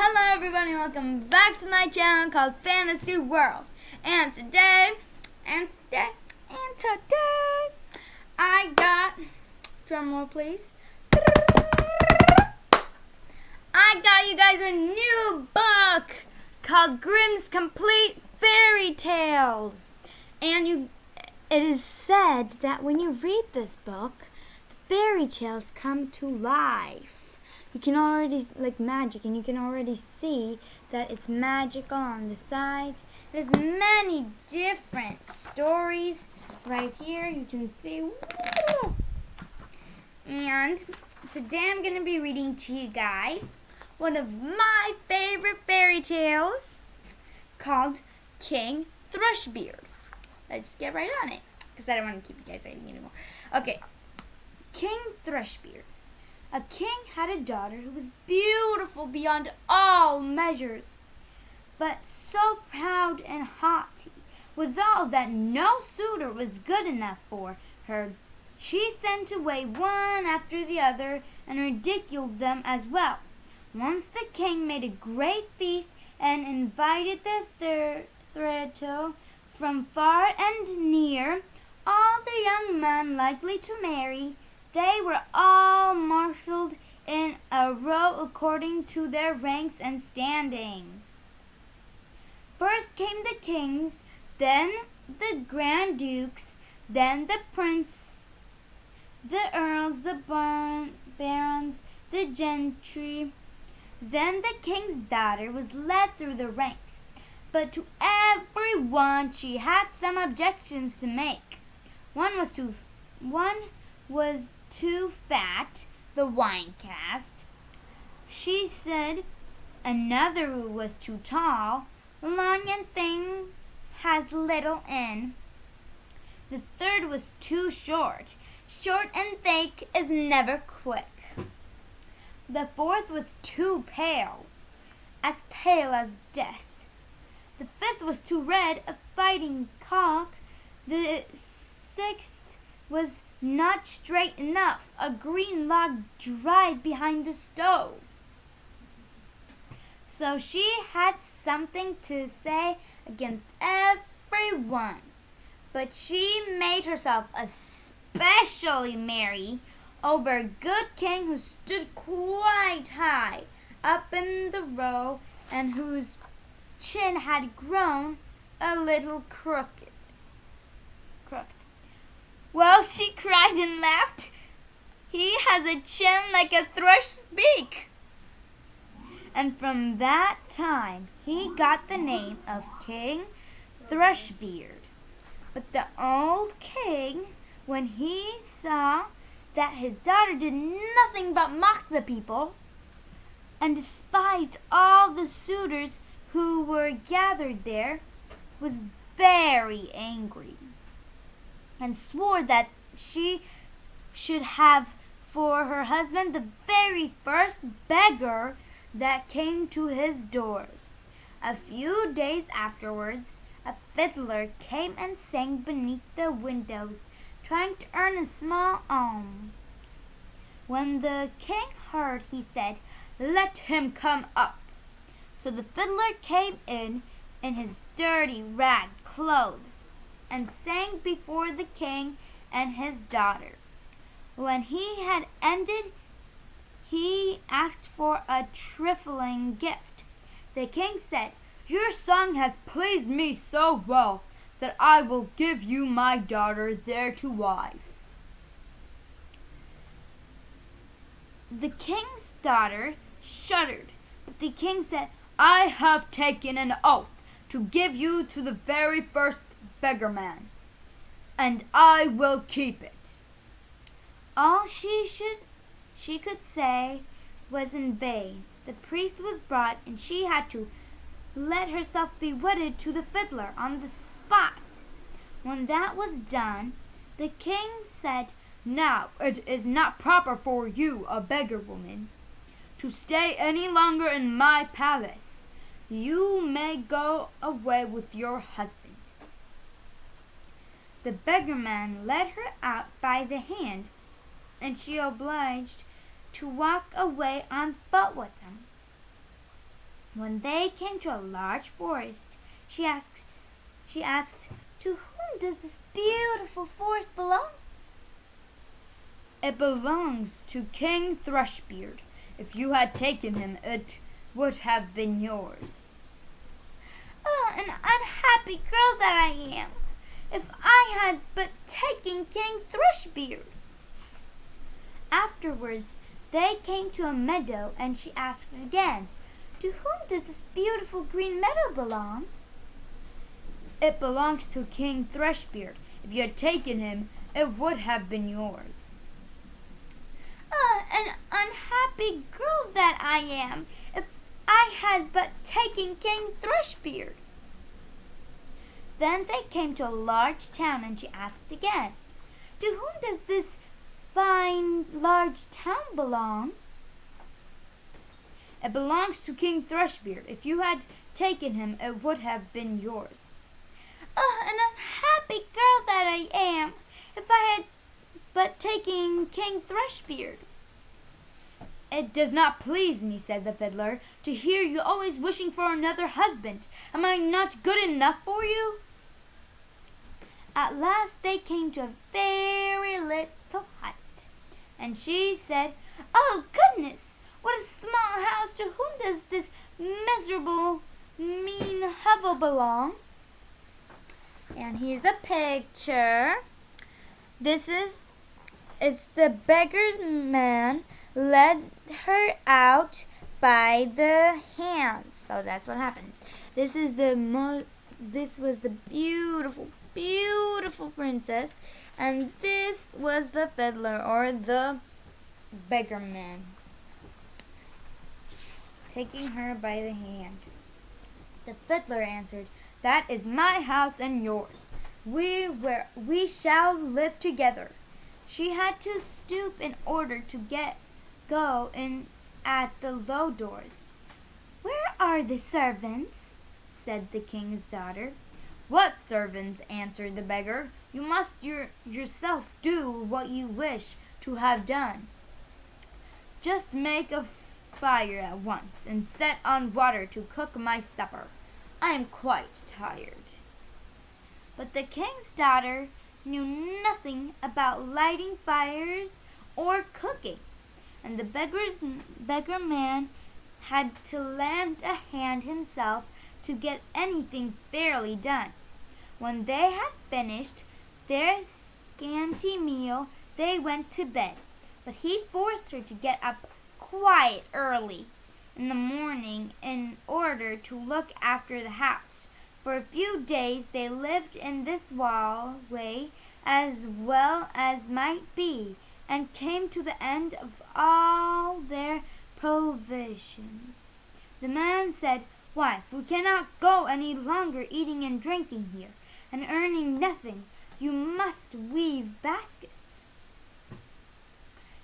Hello everybody, welcome back to my channel called Fantasy World. And today, I got, drum roll please, I got you guys a new book called Grimm's Complete Fairy Tales. And it is said that when you read this book, the fairy tales come to life. You can already, like magic, and you can already see that it's magical on the sides. There's many different stories right here. You can see. And today I'm going to be reading to you guys one of my favorite fairy tales called King Thrushbeard. Let's get right on it, because I don't want to keep you guys waiting anymore. Okay, King Thrushbeard. A king had a daughter who was beautiful beyond all measures, but so proud and haughty, withal that no suitor was good enough for her. She sent away one after the other and ridiculed them as well. Once the king made a great feast and invited the Thrushbeard from far and near, all the young men likely to marry. They were all marshaled in a row according to their ranks and standings. First came the kings, then the grand dukes, then the prince, the earls, the barons, the gentry. Then the king's daughter was led through the ranks, but to every one she had some objections to make. One was too fat, the wine cask, she said. Another was too tall, long and thin, has little in. The third was too short, short and thick, is never quick. The fourth was too pale as death. The fifth was too red, a fighting cock. The sixth was not straight enough, a green log dried behind the stove. So she had something to say against everyone, but she made herself especially merry over a good king who stood quite high up in the row and whose chin had grown a little crooked. Well, she cried and laughed, he has a chin like a thrush's beak. And from that time he got the name of King Thrushbeard. But the old king, when he saw that his daughter did nothing but mock the people and despised all the suitors who were gathered there, was very angry, and swore that she should have for her husband the very first beggar that came to his doors. A few days afterwards, a fiddler came and sang beneath the windows, trying to earn a small alms. When the king heard, he said, "Let him come up." So the fiddler came in his dirty rag clothes, and sang before the king and his daughter. When he had ended, he asked for a trifling gift. The king said, "Your song has pleased me so well that I will give you my daughter there to wife." The king's daughter shuddered, but the king said, "I have taken an oath to give you to the very first beggar man, and I will keep it." All she could say was in vain. The priest was brought, and she had to let herself be wedded to the fiddler on the spot. When that was done, the king said, "Now it is not proper for you, a beggar woman, to stay any longer in my palace. You may go away with your husband." The beggar man led her out by the hand, and she obliged to walk away on foot with him. When they came to a large forest, she asked, "To whom does this beautiful forest belong?" "It belongs to King Thrushbeard. If you had taken him, it would have been yours." "Oh, an unhappy girl that I am! If I had but taken King Thrushbeard!" Afterwards, they came to a meadow, and she asked again, "To whom does this beautiful green meadow belong?" "It belongs to King Thrushbeard. If you had taken him, it would have been yours." "Ah, an unhappy girl that I am! If I had but taken King Thrushbeard!" Then they came to a large town, and she asked again, "To whom does this fine large town belong?" "It belongs to King Thrushbeard. If you had taken him, it would have been yours." "Oh, an unhappy girl that I am! If I had but taken King Thrushbeard!" "It does not please me," said the fiddler, "to hear you always wishing for another husband. Am I not good enough for you?" At last they came to a very little hut, and she said, "Oh, goodness! What a small house! To whom does this miserable, mean hovel belong?" And here's the picture. It's the beggar's man led her out by the hand. So that's what happens. This was the beautiful princess, and this was the fiddler, or the beggar man, taking her by the hand. The fiddler answered, "That is my house and yours. We shall live together." She had to stoop in order to go in at the low doors. "Where are the servants?" said the king's daughter. "What servants?" answered the beggar. "You must yourself do what you wish to have done. Just make a fire at once, and set on water to cook my supper. I am quite tired." But the king's daughter knew nothing about lighting fires or cooking, and the beggar man had to lend a hand himself to get anything fairly done. When they had finished their scanty meal, they went to bed, but he forced her to get up quite early in the morning in order to look after the house. For a few days they lived in this way as well as might be, and came to the end of all their provisions. The man said, "Wife, we cannot go any longer eating and drinking here, and earning nothing. You must weave baskets."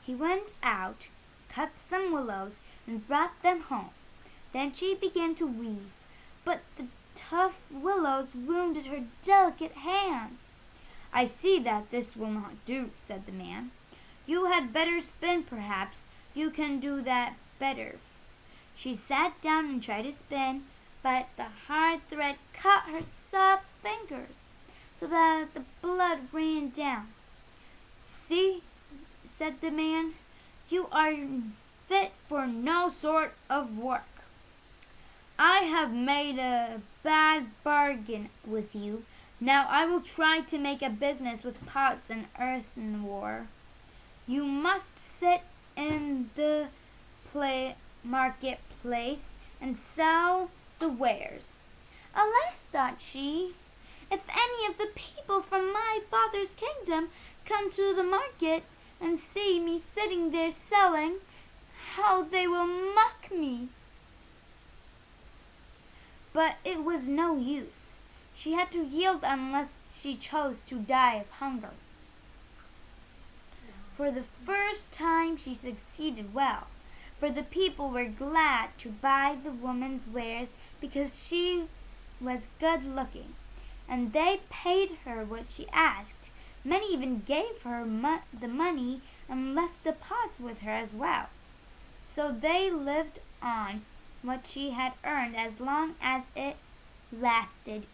He went out, cut some willows, and brought them home. Then she began to weave, but the tough willows wounded her delicate hands. "I see that this will not do," said the man. "You had better spin, perhaps. You can do that better." She sat down and tried to spin, but the hard thread caught her soft fingers, so that the blood ran down. "See," said the man, "you are fit for no sort of work. I have made a bad bargain with you. Now I will try to make a business with pots and earthenware. You must sit in the marketplace and sell the wares." "Alas," thought she, "if any of the people from my father's kingdom come to the market and see me sitting there selling, how they will mock me." But it was no use. She had to yield unless she chose to die of hunger. For the first time she succeeded well, for the people were glad to buy the woman's wares because she was good-looking, and they paid her what she asked. Many even gave her the money and left the pots with her as well. So they lived on what she had earned as long as it lasted.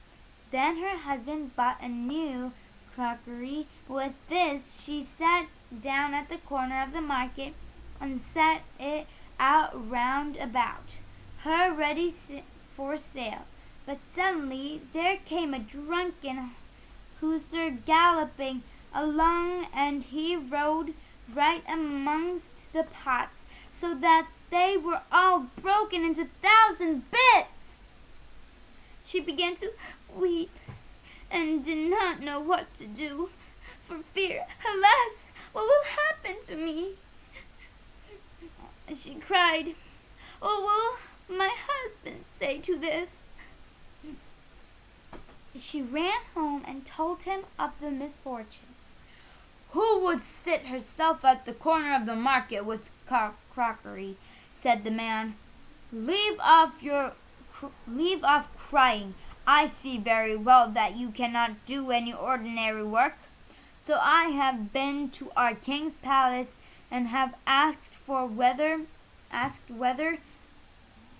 Then her husband bought a new crockery. With this, she sat down at the corner of the market and set it out round about her, ready for sale. But suddenly there came a drunken hussar galloping along, and he rode right amongst the pots, so that they were all broken into 1,000 bits. She began to weep and did not know what to do, for fear, alas, what will happen to me? She cried, what will my husband say to this? She ran home and told him of the misfortune. Who would sit herself at the corner of the market with crockery? Said the man. Leave off crying. I see very well that you cannot do any ordinary work. So I have been to our king's palace and have asked whether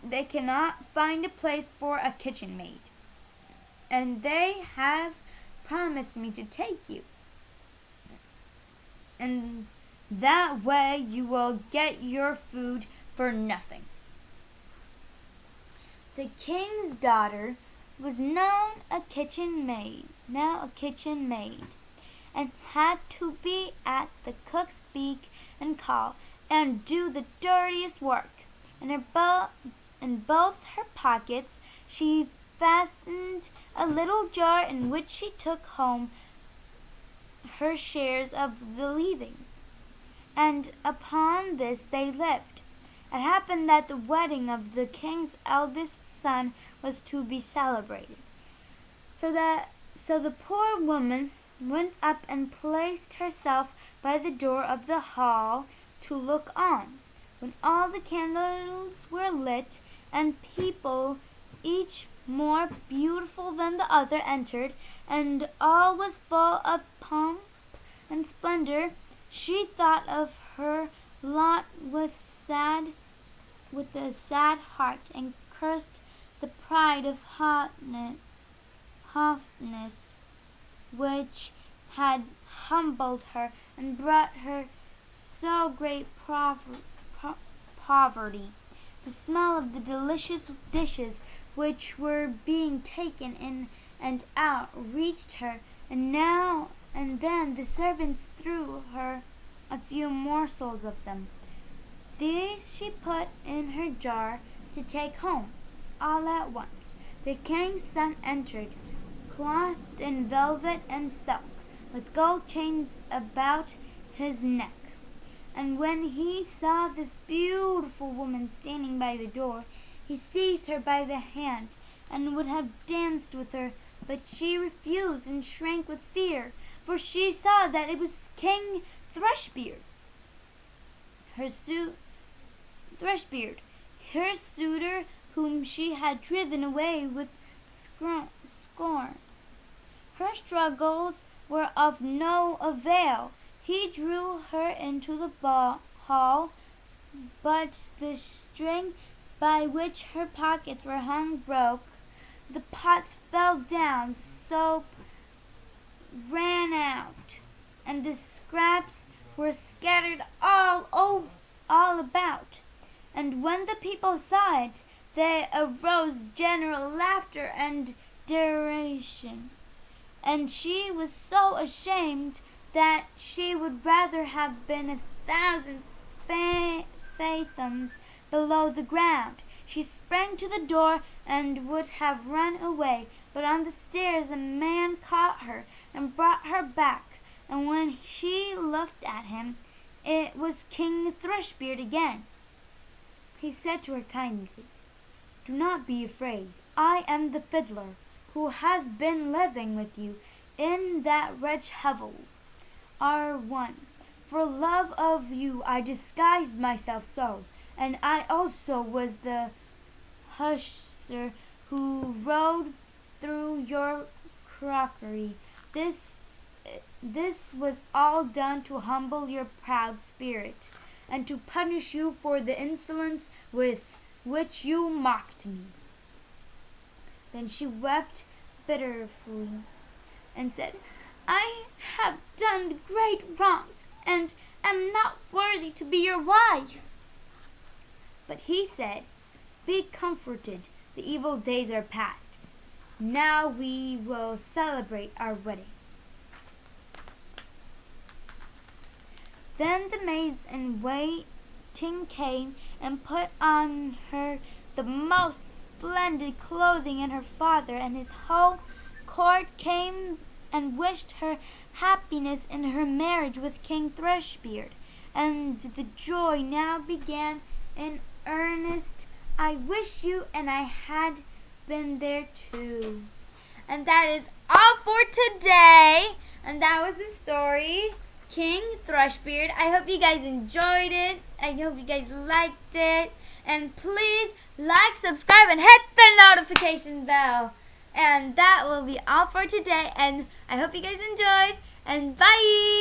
they cannot find a place for a kitchen maid. And they have promised me to take you. And that way you will get your food for nothing. The king's daughter was now a kitchen maid, and had to be at the cook's beak and call and do the dirtiest work. In both her pockets she fastened a little jar in which she took home her shares of the leavings, and upon this they lived. It happened that the wedding of the king's eldest son was to be celebrated. So the poor woman went up and placed herself by the door of the hall to look on. When all the candles were lit, and people, each more beautiful than the other, entered, and all was full of pomp and splendor, she thought of her lot with a sad heart, and cursed the pride of haughtiness which had humbled her and brought her so great poverty. The smell of the delicious dishes which were being taken in and out reached her, and now and then the servants threw her a few morsels of them. These she put in her jar to take home. All at once the king's son entered, clothed in velvet and silk, with gold chains about his neck. And when he saw this beautiful woman standing by the door, he seized her by the hand and would have danced with her, but she refused and shrank with fear, for she saw that it was King Thrushbeard, her suitor, whom she had driven away with scorn. Her struggles were of no avail. He drew her into the hall, but the string by which her pockets were hung broke. The pots fell down, the soap ran out, and the scraps were scattered all about. And when the people saw it, there arose general laughter and derision, and she was so ashamed that she would rather have been 1,000 fathoms below the ground. She sprang to the door and would have run away, but on the stairs a man caught her and brought her back, and when she looked at him, it was King Thrushbeard again. He said to her kindly, "Do not be afraid. I am the fiddler who has been living with you in that wretched hovel. R1. For love of you I disguised myself so, and I also was the hussar who rode through your crockery. This was all done to humble your proud spirit, and to punish you for the insolence with which you mocked me." Then she wept bitterly and said, "I have done great wrongs and am not worthy to be your wife." But he said, "Be comforted, the evil days are past. Now we will celebrate our wedding." Then the maids in waiting came and put on her the most splendid clothing, and her father and his whole court came and wished her happiness in her marriage with King Thrushbeard, and the joy now began in earnest. I wish you and I had been there too. And that is all for today. And that was the story, King Thrushbeard. I hope you guys enjoyed it. I hope you guys liked it. And please like, subscribe, and hit the notification bell. And that will be all for today. And I hope you guys enjoyed. And bye!